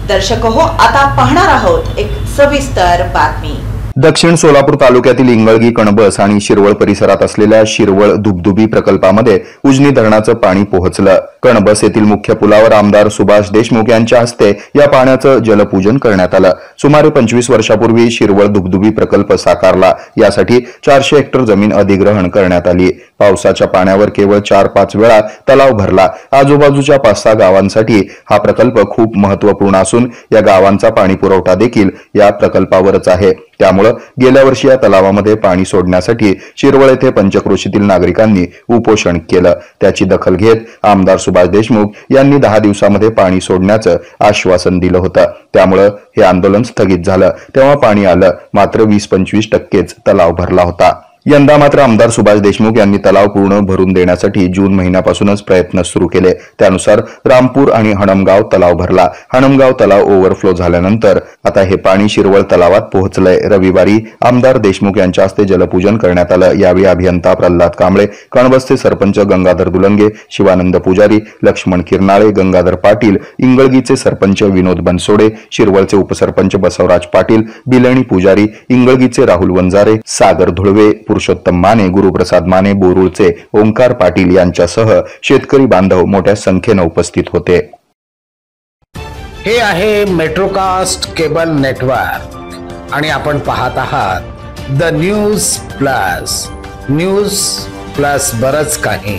दर्शक हो, आता पाहणार आहोत एक सविस्तर बातमी। दक्षिण सोलापूर तालुक्यातील इंगळगी, कणबस आणि शिरवळ परिसरात असलेल्या शिरवळ धुबधुबी प्रकल्पामध्ये उजनी धरणाचं पाणी पोहोचलं। कणबस येथील मुख्य पुलावर आमदार सुभाष देशमुख यांच्या हस्ते या पाण्याचं जलपूजन करण्यात आलं। सुमारे 25 वर्षापूर्वी शिरवळ धुबधुबी प्रकल्प साकारला। यासाठी 400 हेक्टर जमीन अधिग्रहण करण्यात आली। पावसाच्या पाण्यावर केवळ 4-5 वेळा तलाव भरला। आजूबाजूच्या 5-6 गावांसाठी हा प्रकल्प खूप महत्त्वपूर्ण असून या गावांचा पाणी पुरवठा देखील या प्रकल्पावरच आहे। त्यामुळे गेल्या वर्षी या तलावामध्ये पाणी सोडण्यासाठी शिरवळ येथे पंचक्रोशीतील नागरिकांनी उपोषण केलं। त्याची दखल घेत आमदार सुभाष देशमुख यांनी 10 दिवसांमध्ये पाणी सोडण्याचं आश्वासन दिलं होतं। त्यामुळे हे आंदोलन स्थगित झालं। तेव्हा पाणी आलं, मात्र 20-25% तलाव भरला होता। यंदा मात्र आमदार सुभाष देशमुख यांनी तलाव पूर्ण भरून देण्यासाठी जून महिन्यापासूनच प्रयत्न सुरू केले। त्यानुसार रामपूर आणि हणमगाव तलाव भरला। हणमगाव तलाव ओव्हरफ्लो झाल्यानंतर आता हे पाणी शिरवळ तलावात पोहोचलंय। रविवारी आमदार देशमुख यांच्या हस्ते जलपूजन करण्यात आलं। यावेळी अभियंता प्रल्हाद कांबळे, कणबसचे सरपंच गंगाधर दुलंगे, शिवानंद पुजारी, लक्ष्मण किरनाळे, गंगाधर पाटील, इंगळगीचे सरपंच विनोद बनसोडे, शिरवळचे उपसरपंच बसवराज पाटील, बिलणी पुजारी, इंगळगीचे राहुल वंजारे, सागर धुळवे, पुरुषोत्तम माने, गुरुप्रसाद माने, बोरुळचे ओंकार पाटील यांच्यासह शेतकरी बांधव मोठ्या संख्येने उपस्थित होते। हे आहे मेट्रोकास्ट केबल नेटवर्क आणि आपण पाहत आहात द न्यूज प्लस बरच काही।